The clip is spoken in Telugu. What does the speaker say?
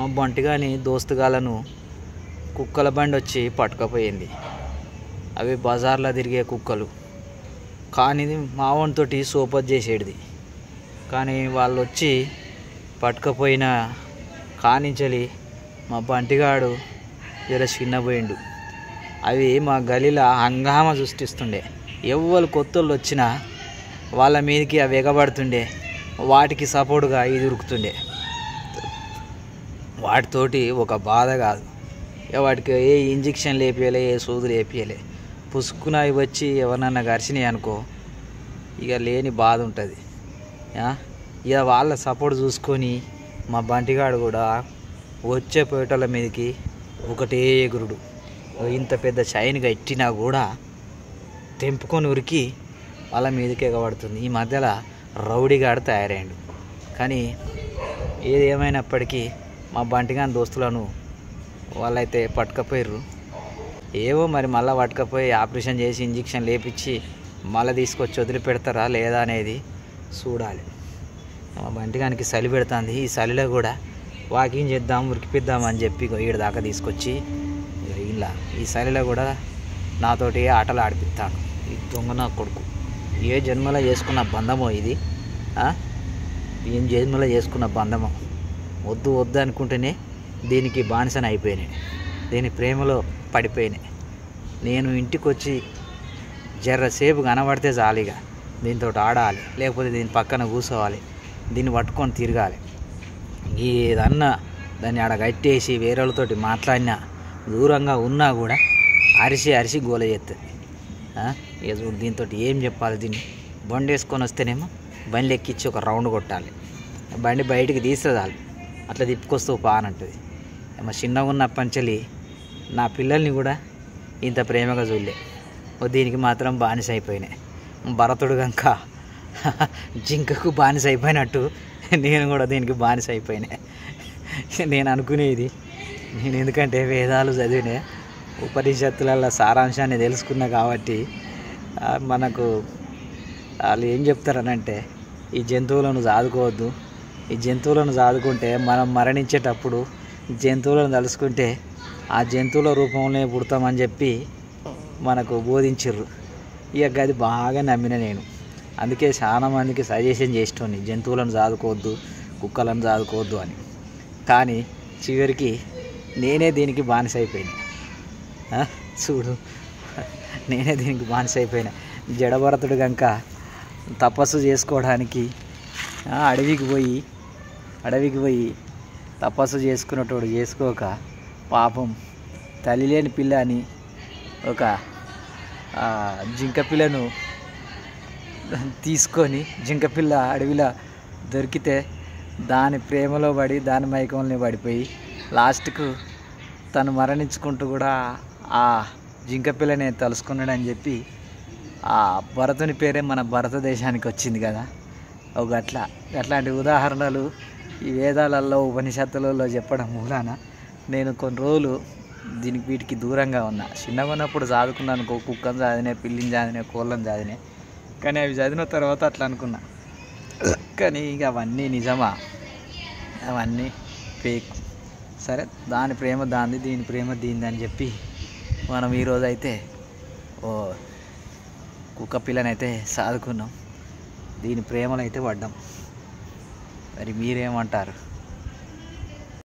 మా బంటిగాని దోస్తుగాలను కుక్కల బండి వచ్చి పట్టుకపోయింది. అవి బజార్లో తిరిగే కుక్కలు. కానీ మావోనితోటి సోపత్ చేసేటిది. కానీ వాళ్ళు వచ్చి పట్టుకపోయిన కానించలి మా బంటిగాడు జర చిన్నపోయిండు. అవి మా గలీలో హంగామా సృష్టిస్తుండే. ఎవ్వరు కొత్తోళ్ళు వచ్చినా వాళ్ళ మీదకి అవి ఎగబడుతుండే. వాటికి సపోర్టుగా ఇది ఉరుకుతుండే. వాటితోటి ఒక బాధ కాదు. వాటికి ఏ ఇంజక్షన్ లేపియలే, ఏ సూదులు వేపియలే. పుసుక్కున అవి వచ్చి ఎవరినన్నా గరిచినాయి అనుకో, ఇక లేని బాధ ఉంటుంది. ఇక వాళ్ళ సపోర్ట్ చూసుకొని మా బంటిగాడు కూడా వచ్చే పోయేటోళ్ళ మీదకి ఒకటే ఎగురుడు. ఇంత పెద్ద చైన్గా ఎట్టినా కూడా తెంపుకొని ఉరికి వాళ్ళ మీదకి ఎగబడుతుంది. ఈ మధ్యలో రౌడీగాడు తయారైండు. కానీ ఏది ఏమైనప్పటికీ మా బంటిగాని దోస్తులను వాళ్ళైతే పట్టుకపోయారు. ఏవో మరి మళ్ళీ పట్టుకపోయి ఆపరేషన్ చేసి ఇంజక్షన్ లేపించి మళ్ళీ తీసుకొచ్చి వదిలిపెడతారా లేదా అనేది చూడాలి. మా బంటిగానికి చలి పెడుతుంది. ఈ చలిలో కూడా వాకింగ్ చేద్దాం, ఉరికిపిద్దాం అని చెప్పి ఈడ దాకా తీసుకొచ్చి ఇలా ఈ చలిలో కూడా నాతోటి ఆటలు ఆడిపిస్తాను. ఈ దొంగ నా కొడుకు. ఏ జన్మలో చేసుకున్న బంధమో ఇది. ఏం జన్మలో చేసుకున్న బంధమో. వద్దు వద్దు అనుకుంటేనే దీనికి బానిసన అయిపోయినాయి. దీని ప్రేమలో పడిపోయినాయి. నేను ఇంటికి వచ్చి జర్రసేపు కనబడితే చాలిగా దీంతో ఆడాలి, లేకపోతే దీని పక్కన కూర్చోవాలి, దీన్ని పట్టుకొని తిరగాలి. ఏదన్నా దాన్ని ఆడ కట్టేసి వేరే వాళ్ళతోటి మాట్లాడినా, దూరంగా ఉన్నా కూడా అరిసి అరిసి గోల చేస్తుంది. ఇక చూడు దీంతో ఏం చెప్పాలి. దీన్ని బండి వేసుకొని వస్తేనేమో బండి ఎక్కించి ఒక రౌండ్ కొట్టాలి. బండి బయటికి తీస్తుంది వాళ్ళు, అట్లా తిప్పుకొస్తూ పానంటుంది. మా చిన్నగా ఉన్నప్పటి నుంచి నా పిల్లల్ని కూడా ఇంత ప్రేమగా చూడలే. దీనికి మాత్రం బానిస అయిపోయినాయి. భరతుడు కనుక జింకకు బానిస అయిపోయినట్టు నేను కూడా దీనికి బానిస అయిపోయినాయి. నేను అనుకునేది, నేను ఎందుకంటే వేదాలు చదివినే, ఉపనిషత్తులలో సారాంశాన్ని తెలుసుకున్నా కాబట్టి మనకు వాళ్ళు ఏం చెప్తారనంటే, ఈ జంతువులను సాదుకోవద్దు. ఈ జంతువులను సాదుకుంటే మనం మరణించేటప్పుడు జంతువులను తలుసుకుంటే ఆ జంతువుల రూపంలోనే పుడతామని చెప్పి మనకు బోధించారు. ఇక అది బాగా నమ్మిన నేను. అందుకే చాలా మందికి సజెషన్ చేసేటోని జంతువులను సాదుకోవద్దు, కుక్కలను సాదుకోవద్దు అని. కానీ చివరికి నేనే దీనికి బానిస అయిపోయినా. చూడు, నేనే దీనికి బానిస అయిపోయినా. జడభరతుడు కనుక తపస్సు చేసుకోవడానికి అడవికి పోయి తపస్సు చేసుకున్నటోడు చేసుకోక పాపం తల్లి లేని పిల్ల అని ఒక జింక పిల్లను తీసుకొని, జింక పిల్ల అడవిలో దొరికితే దాని ప్రేమలో పడి దాని మైకంలో పడిపోయి లాస్ట్కు తను మరణించుకుంటూ కూడా ఆ జింక పిల్లని తలుసుకున్నాడని చెప్పి ఆ భరతుని పేరే మన భారతదేశానికి వచ్చింది కదా. అట్లాంటి ఉదాహరణలు ఈ వేదాలలో ఉపనిషత్తులలో చెప్పడం మూలాన నేను కొన్ని రోజులు వీటికి దూరంగా ఉన్నా. చిన్నగా ఉన్నప్పుడు చదువుకున్నాను, కుక్కను చదివినే, పిల్లిని చదివినే, కోళ్ళని చదివినే. కానీ అవి చదివిన తర్వాత అట్లా అనుకున్నా. కానీ ఇక అవన్నీ నిజమా? అవన్నీ ఫేక్. సరే, దాని ప్రేమ దాంది, దీని ప్రేమ దీనిది అని చెప్పి మనం ఈరోజు అయితే కుక్క పిల్లనైతే సాదుకున్నాం. దీని ప్రేమలో అయితే పడ్డాం. మరి మీరేమంటారు?